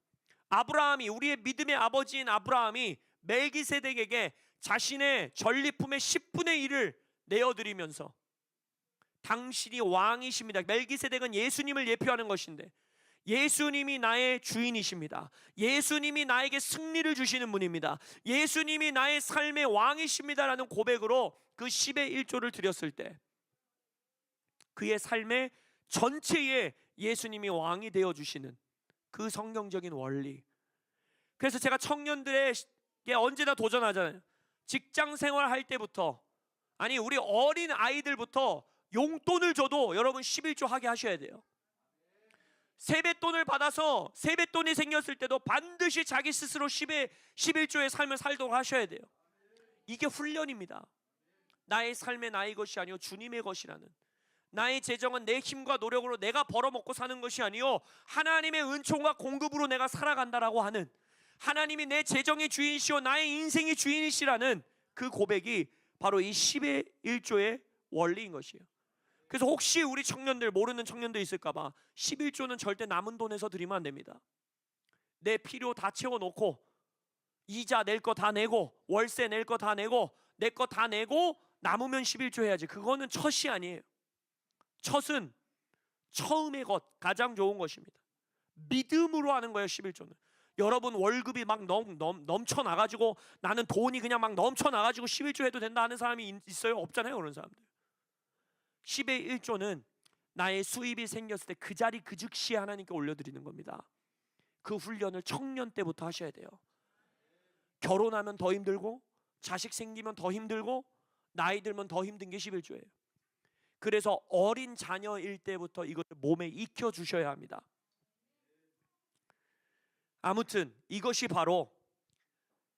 아브라함이, 우리의 믿음의 아버지인 아브라함이 멜기세덱에게 자신의 전리품의 10분의 1을 내어드리면서 당신이 왕이십니다. 멜기세덱은 예수님을 예표하는 것인데 예수님이 나의 주인이십니다. 예수님이 나에게 승리를 주시는 분입니다. 예수님이 나의 삶의 왕이십니다라는 고백으로 그 10의 1조를 드렸을 때 그의 삶의 전체에 예수님이 왕이 되어주시는 그 성경적인 원리. 그래서 제가 청년들에게 언제나 도전하잖아요. 직장 생활할 때부터, 아니 우리 어린 아이들부터 용돈을 줘도 여러분 11조 하게 하셔야 돼요. 세뱃돈을 받아서 세뱃돈이 생겼을 때도 반드시 자기 스스로 11조의 삶을 살도록 하셔야 돼요. 이게 훈련입니다. 나의 삶의 나의 것이 아니요 주님의 것이라는, 나의 재정은 내 힘과 노력으로 내가 벌어먹고 사는 것이 아니요 하나님의 은총과 공급으로 내가 살아간다라고 하는, 하나님이 내 재정의 주인이시오 나의 인생의 주인이시라는 그 고백이 바로 이 10의 1조의 원리인 것이에요. 그래서 혹시 우리 청년들, 모르는 청년들 있을까봐 11조는 절대 남은 돈에서 드리면 안 됩니다. 내 필요 다 채워놓고 이자 낼 거 다 내고 월세 낼 거 다 내고 내 거 다 내고 남으면 11조 해야지. 그거는 첫이 아니에요. 첫은 처음의 것, 가장 좋은 것입니다. 믿음으로 하는 거예요. 11조는 여러분 월급이 막 넘쳐나가지고 나는 돈이 그냥 막 넘쳐나가지고 11조 해도 된다 하는 사람이 있어요? 없잖아요. 그런 사람들. 10의 1조는 나의 수입이 생겼을 때 그 자리 그 즉시에 하나님께 올려드리는 겁니다. 그 훈련을 청년 때부터 하셔야 돼요. 결혼하면 더 힘들고 자식 생기면 더 힘들고 나이 들면 더 힘든 게 11조예요. 그래서 어린 자녀일 때부터 이것을 몸에 익혀주셔야 합니다. 아무튼 이것이 바로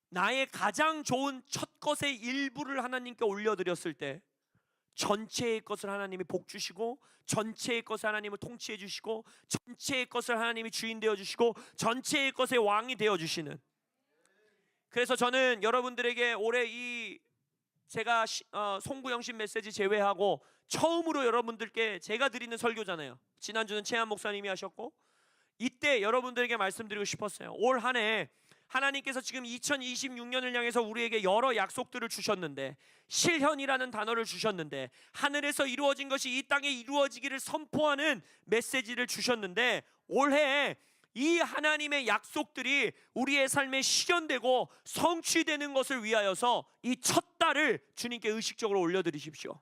나의 가장 좋은 첫 것의 일부를 하나님께 올려드렸을 때 전체의 것을 하나님이 복 주시고, 전체의 것을 하나님을 통치해 주시고, 전체의 것을 하나님이 주인 되어 주시고, 전체의 것의 왕이 되어 주시는. 그래서 저는 여러분들에게 올해 이 제가 송구영신 메시지 제외하고 처음으로 여러분들께 제가 드리는 설교잖아요. 지난주는 최한 목사님이 하셨고, 이때 여러분들에게 말씀드리고 싶었어요. 올 한 해 하나님께서 지금 2026년을 향해서 우리에게 여러 약속들을 주셨는데, 실현이라는 단어를 주셨는데, 하늘에서 이루어진 것이 이 땅에 이루어지기를 선포하는 메시지를 주셨는데, 올해 이 하나님의 약속들이 우리의 삶에 실현되고 성취되는 것을 위하여서 이 첫 달을 주님께 의식적으로 올려드리십시오.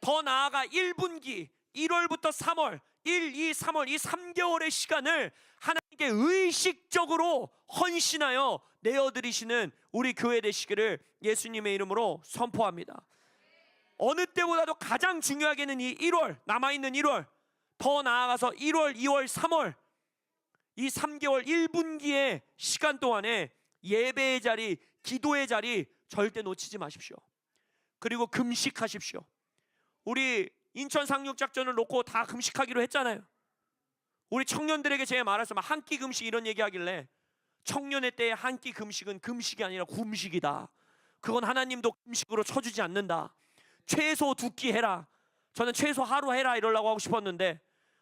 더 나아가 1분기 1월부터 3월 1, 2, 3월 이 3개월의 시간을 하나님께 의식적으로 헌신하여 내어드리시는 우리 교회 되시기를 예수님의 이름으로 선포합니다. 어느 때보다도 가장 중요하게는 이 1월, 남아있는 1월, 더 나아가서 1월, 2월, 3월 이 3개월 1분기의 시간 동안에 예배의 자리, 기도의 자리 절대 놓치지 마십시오. 그리고 금식하십시오. 우리 인천 상륙작전을 놓고 다 금식하기로 했잖아요. 우리 청년들에게 제가 말했어요. 한 끼 금식 이런 얘기하길래, 청년의 때의 한 끼 금식은 금식이 아니라 굶식이다. 그건 하나님도 금식으로 쳐주지 않는다. 최소 2끼 해라. 저는 최소 하루 해라 이러려고 하고 싶었는데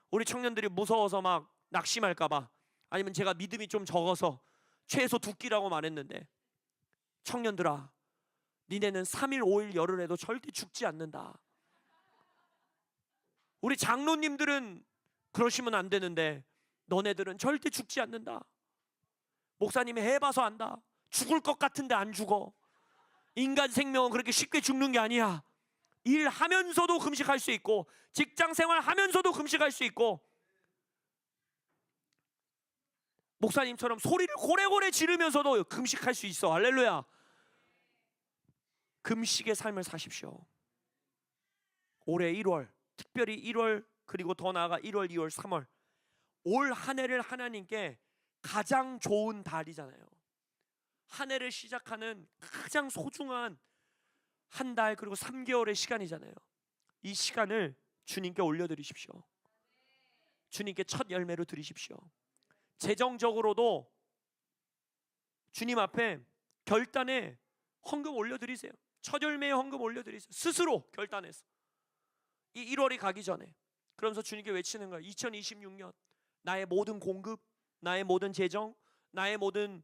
우리 청년들이 무서워서 막 낙심할까봐, 아니면 제가 믿음이 좀 적어서 최소 2끼라고 말했는데, 청년들아 니네는 3일 5일 열흘 해도 절대 죽지 않는다. 우리 장로님들은 그러시면 안 되는데 너네들은 절대 죽지 않는다. 목사님이 해봐서 안다. 죽을 것 같은데 안 죽어. 인간 생명은 그렇게 쉽게 죽는 게 아니야. 일하면서도 금식할 수 있고, 직장 생활하면서도 금식할 수 있고, 목사님처럼 소리를 고래고래 지르면서도 금식할 수 있어. 할렐루야. 금식의 삶을 사십시오. 올해 1월, 특별히 1월, 그리고 더 나아가 1월, 2월, 3월, 올 한 해를 하나님께 가장 좋은 달이잖아요. 한 해를 시작하는 가장 소중한 한 달, 그리고 3개월의 시간이잖아요. 이 시간을 주님께 올려드리십시오. 주님께 첫 열매로 드리십시오. 재정적으로도 주님 앞에 결단에 헌금 올려드리세요. 첫 열매의 헌금 올려드리세요. 스스로 결단해서 이 1월이 가기 전에. 그러면서 주님께 외치는 거예요. 2026년 나의 모든 공급, 나의 모든 재정, 나의 모든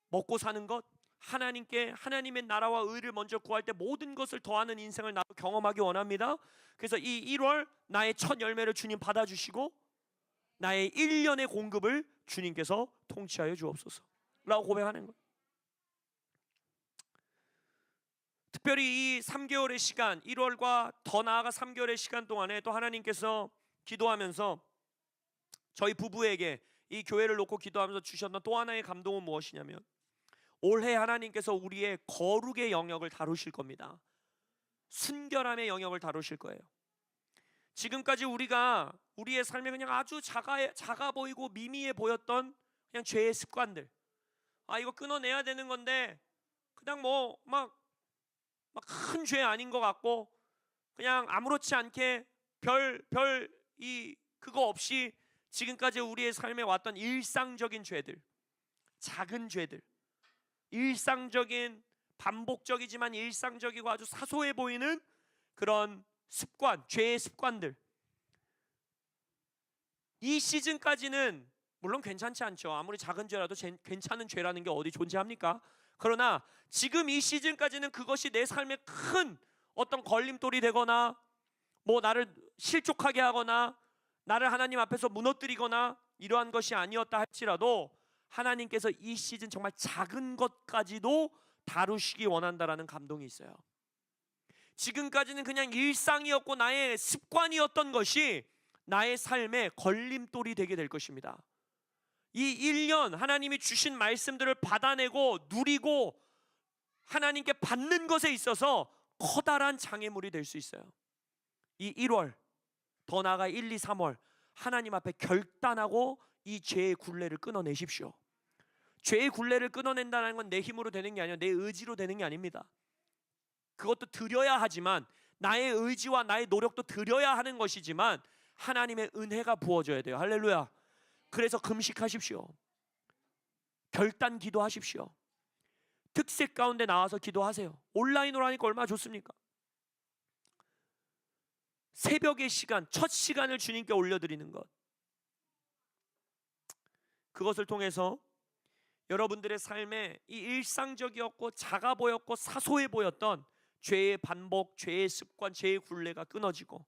먹고 사는 것, 하나님께, 하나님의 나라와 의를 먼저 구할 때 모든 것을 더하는 인생을 나도 경험하기 원합니다. 그래서 이 1월 나의 첫 열매를 주님 받아주시고 나의 1년의 공급을 주님께서 통치하여 주옵소서 라고 고백하는 거예요. 특별히 이 3개월의 시간, 1월과 더 나아가 3개월의 시간 동안에 또 하나님께서 기도하면서 저희 부부에게 이 교회를 놓고 기도하면서 주셨던 또 하나의 감동은 무엇이냐면, 올해 하나님께서 우리의 거룩의 영역을 다루실 겁니다. 순결함의 영역을 다루실 거예요. 지금까지 우리가 우리의 삶에 그냥 아주 작아 보이고 미미해 보였던 그냥 죄의 습관들, 이거 끊어내야 되는 건데 그냥 뭐 막 큰 죄 아닌 것 같고 그냥 아무렇지 않게 그거 없이 지금까지 우리의 삶에 왔던 일상적인 죄들, 작은 죄들, 일상적인, 반복적이지만 일상적이고 아주 사소해 보이는 그런 습관, 죄의 습관들, 이 시즌까지는 물론 괜찮지 않죠. 아무리 작은 죄라도 괜찮은 죄라는 게 어디 존재합니까? 그러나 지금 이 시즌까지는 그것이 내 삶에 큰 어떤 걸림돌이 되거나 뭐 나를 실족하게 하거나 나를 하나님 앞에서 무너뜨리거나 이러한 것이 아니었다 할지라도 하나님께서 이 시즌 정말 작은 것까지도 다루시기 원한다라는 감동이 있어요. 지금까지는 그냥 일상이었고 나의 습관이었던 것이 나의 삶에 걸림돌이 되게 될 것입니다. 이 1년 하나님이 주신 말씀들을 받아내고 누리고 하나님께 받는 것에 있어서 커다란 장애물이 될 수 있어요. 이 1월, 더 나아가 1, 2, 3월 하나님 앞에 결단하고 이 죄의 굴레를 끊어내십시오. 죄의 굴레를 끊어낸다는 건 내 힘으로 되는 게 아니라 내 의지로 되는 게 아닙니다. 그것도 드려야 하지만, 나의 의지와 나의 노력도 드려야 하는 것이지만 하나님의 은혜가 부어져야 돼요. 할렐루야. 그래서 금식하십시오. 결단 기도하십시오. 특색 가운데 나와서 기도하세요. 온라인으로 하니까 얼마나 좋습니까? 새벽의 시간, 첫 시간을 주님께 올려드리는 것, 그것을 통해서 여러분들의 삶에 이 일상적이었고 작아 보였고 사소해 보였던 죄의 반복, 죄의 습관, 죄의 굴레가 끊어지고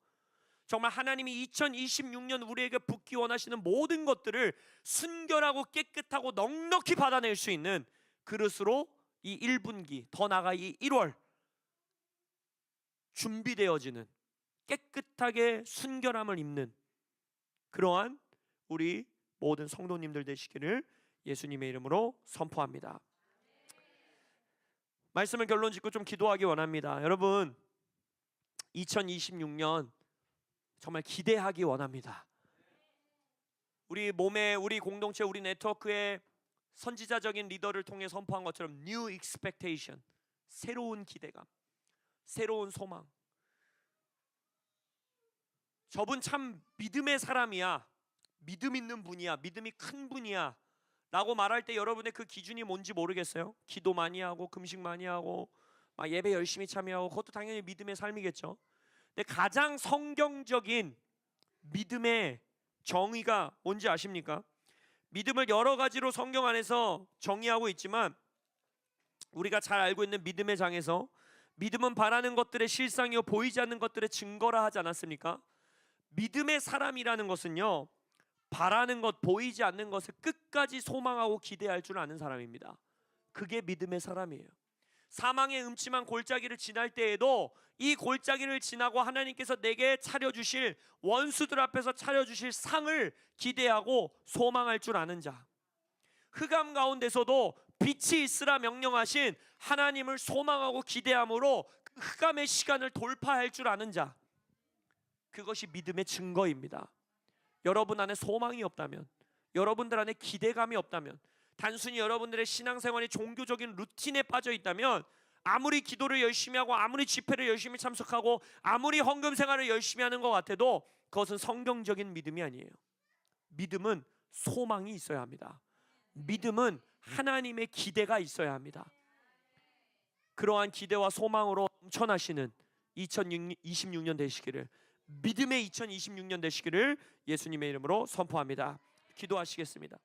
정말 하나님이 2026년 우리에게 붓기 원하시는 모든 것들을 순결하고 깨끗하고 넉넉히 받아낼 수 있는 그릇으로 이 1분기, 더 나아가 이 1월 준비되어지는, 깨끗하게 순결함을 입는 그러한 우리 모든 성도님들 되시기를 예수님의 이름으로 선포합니다. 말씀을 결론 짓고 좀 기도하기 원합니다. 여러분, 2026년 정말 기대하기 원합니다. 우리 몸에, 우리 공동체, 우리 네트워크의 선지자적인 리더를 통해 선포한 것처럼 New Expectation, 새로운 기대감, 새로운 소망. 저분 참 믿음의 사람이야, 믿음 있는 분이야, 믿음이 큰 분이야 라고 말할 때 여러분의 그 기준이 뭔지 모르겠어요? 기도 많이 하고 금식 많이 하고 막 예배 열심히 참여하고, 그것도 당연히 믿음의 삶이겠죠. 근데 가장 성경적인 믿음의 정의가 뭔지 아십니까? 믿음을 여러 가지로 성경 안에서 정의하고 있지만 우리가 잘 알고 있는 믿음의 장에서 믿음은 바라는 것들의 실상이요 보이지 않는 것들의 증거라 하지 않았습니까? 믿음의 사람이라는 것은요, 바라는 것, 보이지 않는 것을 끝까지 소망하고 기대할 줄 아는 사람입니다. 그게 믿음의 사람이에요. 사망의 음침한 골짜기를 지날 때에도 이 골짜기를 지나고 하나님께서 내게 차려주실, 원수들 앞에서 차려주실 상을 기대하고 소망할 줄 아는 자, 흑암 가운데서도 빛이 있으라 명령하신 하나님을 소망하고 기대함으로 그 흑암의 시간을 돌파할 줄 아는 자, 그것이 믿음의 증거입니다. 여러분 안에 소망이 없다면, 여러분들 안에 기대감이 없다면, 단순히 여러분들의 신앙생활이 종교적인 루틴에 빠져 있다면, 아무리 기도를 열심히 하고 아무리 집회를 열심히 참석하고 아무리 헌금 생활을 열심히 하는 것 같아도 그것은 성경적인 믿음이 아니에요. 믿음은 소망이 있어야 합니다. 믿음은 하나님의 기대가 있어야 합니다. 그러한 기대와 소망으로 넘쳐나시는 2026년 되시기를, 믿음의 2026년 되시기를 예수님의 이름으로 선포합니다. 기도하시겠습니다.